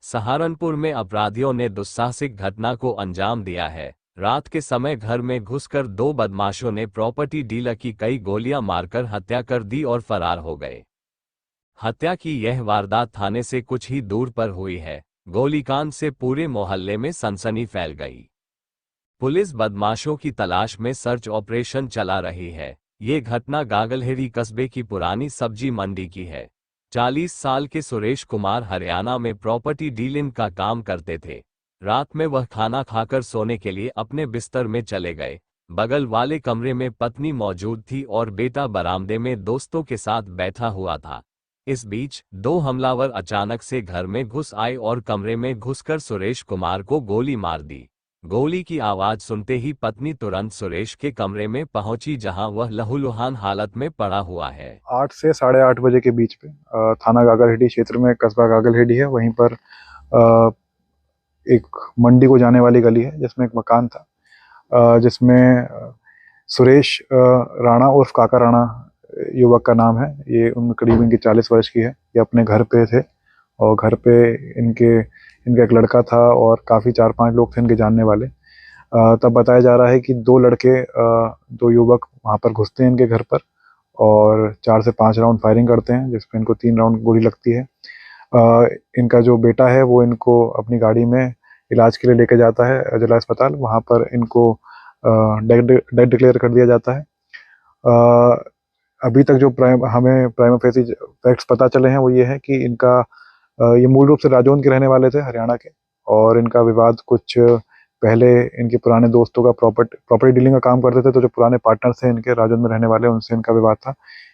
सहारनपुर में अपराधियों ने दुस्साहसिक घटना को अंजाम दिया है। रात के समय घर में घुसकर दो बदमाशों ने प्रॉपर्टी डीलर की कई गोलियां मारकर हत्या कर दी और फरार हो गए। हत्या की यह वारदात थाने से कुछ ही दूर पर हुई है। गोलीकांड से पूरे मोहल्ले में सनसनी फैल गई। पुलिस बदमाशों की तलाश में सर्च ऑपरेशन चला रही है। ये घटना गागलहेड़ी कस्बे की पुरानी सब्जी मंडी की है। 40 साल के सुरेश कुमार हरियाणा में प्रॉपर्टी डीलिंग का काम करते थे। रात में वह खाना खाकर सोने के लिए अपने बिस्तर में चले गए। बगल वाले कमरे में पत्नी मौजूद थी और बेटा बरामदे में दोस्तों के साथ बैठा हुआ था। इस बीच दो हमलावर अचानक से घर में घुस आए और कमरे में घुसकर सुरेश कुमार को गोली मार दी। गोली की आवाज सुनते ही पत्नी तुरंत सुरेश के कमरे में पहुंची, जहां वह लहूलुहान हालत में पड़ा हुआ है। 8 से 8:30 बजे के बीच पे थाना गागलहेड़ी क्षेत्र में, कस्बा गागलहेड़ी है, वहीं पर एक मंडी को जाने वाली गली है जिसमें एक मकान था, जिसमें सुरेश राणा उर्फ काका राणा युवक का नाम है। ये उम्र करीब इनकी 40 वर्ष की है। ये अपने घर पे थे और घर पे इनका एक लड़का था और काफ़ी 4-5 लोग थे इनके जानने वाले। तब बताया जा रहा है कि दो युवक वहाँ पर घुसते हैं इनके घर पर और 4 से 5 राउंड फायरिंग करते हैं, जिसमें इनको 3 राउंड गोली लगती है। इनका जो बेटा है वो इनको अपनी गाड़ी में इलाज के लिए लेके जाता है जिला अस्पताल। वहाँ पर इनको डेड डिक्लेयर कर दिया जाता है। अभी तक जो हमें प्राइमा फेसी फैक्ट्स पता चले हैं वो ये है कि ये मूल रूप से राजौंद के रहने वाले थे, हरियाणा के, और इनका विवाद कुछ पहले इनके पुराने दोस्तों का प्रॉपर्टी डीलिंग का काम करते थे, तो जो पुराने पार्टनर्स थे इनके राजौंद में रहने वाले, उनसे इनका विवाद था।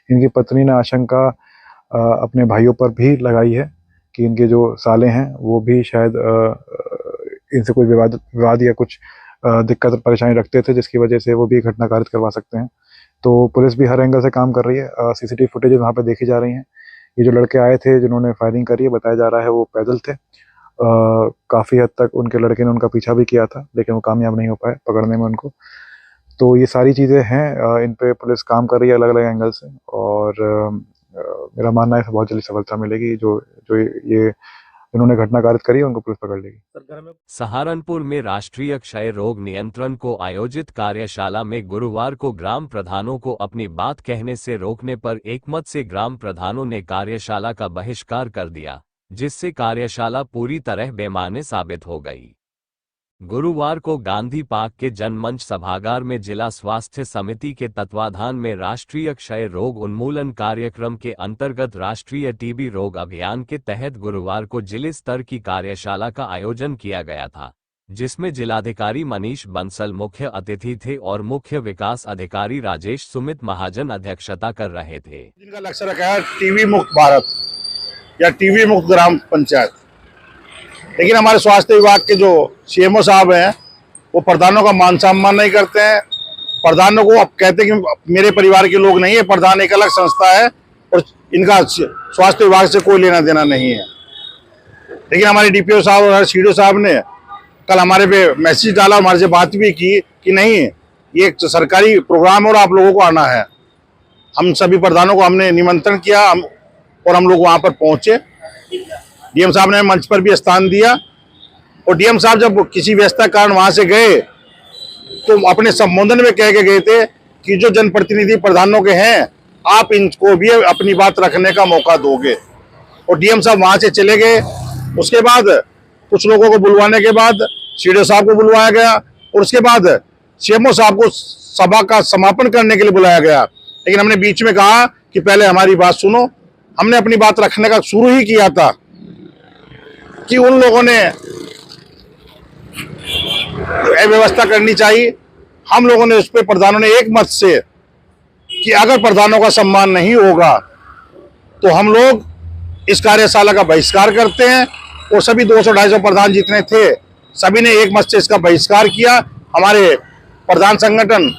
इनकी पत्नी ने आशंका अपने भाइयों पर भी लगाई है कि इनके जो साले हैं वो भी शायद इनसे कोई विवाद या कुछ दिक्कत परेशानी रखते थे, जिसकी वजह से वो भी घटना कारित करवा सकते हैं। तो पुलिस भी हर एंगल से काम कर रही है। सीसीटीवी फुटेज वहाँ पे देखी जा रही हैं। ये जो लड़के आए थे जिन्होंने फायरिंग करी है, बताया जा रहा है वो पैदल थे। काफ़ी हद तक उनके लड़के ने उनका पीछा भी किया था, लेकिन वो कामयाब नहीं हो पाए पकड़ने में उनको। तो ये सारी चीज़ें हैं, इन पे पुलिस काम कर रही है अलग अलग एंगल से, और मेरा मानना है कि बहुत जल्दी सफलता मिलेगी। जो ये इन्होंने घटना कारित करी है उनको पुलिस पकड़ लेगी। सहारनपुर में राष्ट्रीय क्षय रोग नियंत्रण को आयोजित कार्यशाला में गुरुवार को ग्राम प्रधानों को अपनी बात कहने से रोकने पर एकमत से ग्राम प्रधानों ने कार्यशाला का बहिष्कार कर दिया, जिससे कार्यशाला पूरी तरह बेमाने साबित हो गई। गुरुवार को गांधी पार्क के जनमंच सभागार में जिला स्वास्थ्य समिति के तत्वाधान में राष्ट्रीय क्षय रोग उन्मूलन कार्यक्रम के अंतर्गत राष्ट्रीय टीबी रोग अभियान के तहत गुरुवार को जिले स्तर की कार्यशाला का आयोजन किया गया था, जिसमें जिलाधिकारी मनीष बंसल मुख्य अतिथि थे और मुख्य विकास अधिकारी राजेश सुमित महाजन अध्यक्षता कर रहे थे। जिनका लक्ष्य रखा है टीबी मुक्त भारत या टीबी मुक्त ग्राम पंचायत, लेकिन हमारे स्वास्थ्य विभाग के जो सीएमओ साहब हैं वो प्रधानों का मान सम्मान नहीं करते हैं। प्रधानों को अब कहते हैं कि मेरे परिवार के लोग नहीं है, प्रधान एक अलग संस्था है और इनका स्वास्थ्य विभाग से कोई लेना देना नहीं है। लेकिन हमारे डीपीओ साहब और सीडीओ साहब ने कल हमारे पे मैसेज डाला, हमारे से बात भी की कि नहीं, ये एक सरकारी प्रोग्राम है और आप लोगों को आना है। हम सभी प्रधानों को हमने निमंत्रण किया और हम लोग वहाँ पर पहुँचे। डीएम साहब ने मंच पर भी स्थान दिया और डीएम साहब जब किसी व्यवस्था कारण वहां से गए तो अपने संबोधन में कह के गए थे कि जो जनप्रतिनिधि प्रधानों के हैं आप इनको भी अपनी बात रखने का मौका दोगे। और डीएम साहब वहां से चले गए। उसके बाद कुछ लोगों को बुलवाने के बाद सीडीओ साहब को बुलवाया गया और उसके बाद सीएमओ साहब को सभा का समापन करने के लिए बुलाया गया। लेकिन हमने बीच में कहा कि पहले हमारी बात सुनो। हमने अपनी बात रखने का शुरू ही किया था कि उन लोगों ने व्यवस्था करनी चाहिए। हम लोगों ने उस पर प्रधानों ने एक मत से कि अगर प्रधानों का सम्मान नहीं होगा तो हम लोग इस कार्यशाला का बहिष्कार करते हैं। और सभी 200-250 प्रधान जितने थे सभी ने एक मत से इसका बहिष्कार किया। हमारे प्रधान संगठन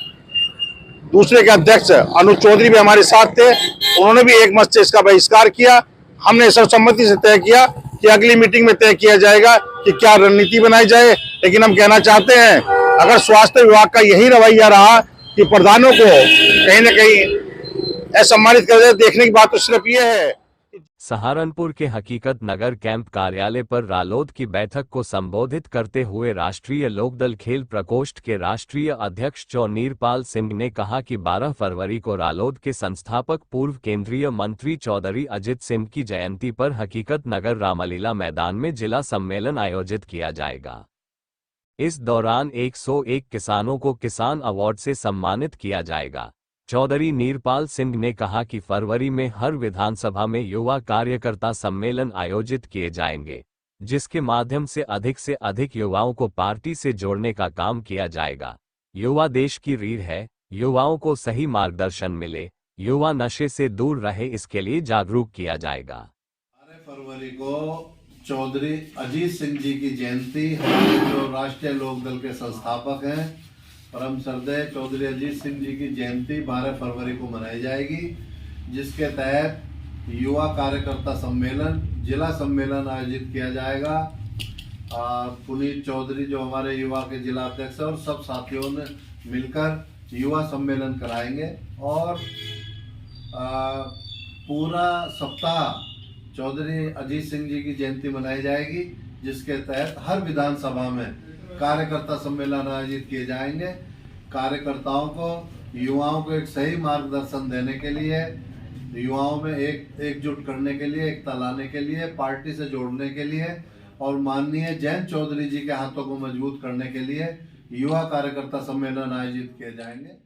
दूसरे के अध्यक्ष अनुज चौधरी भी हमारे साथ थे, उन्होंने भी एक मत से इसका बहिष्कार किया। हमने सर्वसम्मति से तय किया कि अगली मीटिंग में तय किया जाएगा कि क्या रणनीति बनाई जाए। लेकिन हम कहना चाहते हैं, अगर स्वास्थ्य विभाग का यही रवैया रहा कि प्रधानों को कहीं न कहीं असम्मानित कर दे, देखने की बात तो सिर्फ ये है। सहारनपुर के हकीकत नगर कैंप कार्यालय पर रालोद की बैठक को संबोधित करते हुए राष्ट्रीय लोकदल खेल प्रकोष्ठ के राष्ट्रीय अध्यक्ष चौनीरपाल सिंह ने कहा कि 12 फरवरी को रालोद के संस्थापक पूर्व केंद्रीय मंत्री चौधरी अजित सिंह की जयंती पर हकीकत नगर रामलीला मैदान में जिला सम्मेलन आयोजित किया जाएगा। इस दौरान 101 किसानों को किसान अवार्ड से सम्मानित किया जाएगा। चौधरी नीरपाल सिंह ने कहा कि फरवरी में हर विधानसभा में युवा कार्यकर्ता सम्मेलन आयोजित किए जाएंगे, जिसके माध्यम से अधिक युवाओं को पार्टी से जोड़ने का काम किया जाएगा। युवा देश की रीढ़ है, युवाओं को सही मार्गदर्शन मिले, युवा नशे से दूर रहे, इसके लिए जागरूक किया जाएगा। 12 फरवरी को चौधरी अजीत सिंह जी की जयंती, हमारे जो राष्ट्रीय लोकदल के संस्थापक हैं परम श्रद्धेय चौधरी अजीत सिंह जी की जयंती 12 फरवरी को मनाई जाएगी, जिसके तहत युवा कार्यकर्ता सम्मेलन, जिला सम्मेलन आयोजित किया जाएगा। पुनीत चौधरी जो हमारे युवा के जिला अध्यक्ष और सब साथियों ने मिलकर युवा सम्मेलन कराएंगे और पूरा सप्ताह चौधरी अजीत सिंह जी की जयंती मनाई जाएगी, जिसके तहत हर विधानसभा में कार्यकर्ता सम्मेलन आयोजित किए जाएंगे। कार्यकर्ताओं को, युवाओं को एक सही मार्गदर्शन देने के लिए, युवाओं में एकजुट करने के लिए, एकता लाने के लिए, पार्टी से जोड़ने के लिए और माननीय जयंत चौधरी जी के हाथों को मजबूत करने के लिए युवा कार्यकर्ता सम्मेलन आयोजित किए जाएंगे।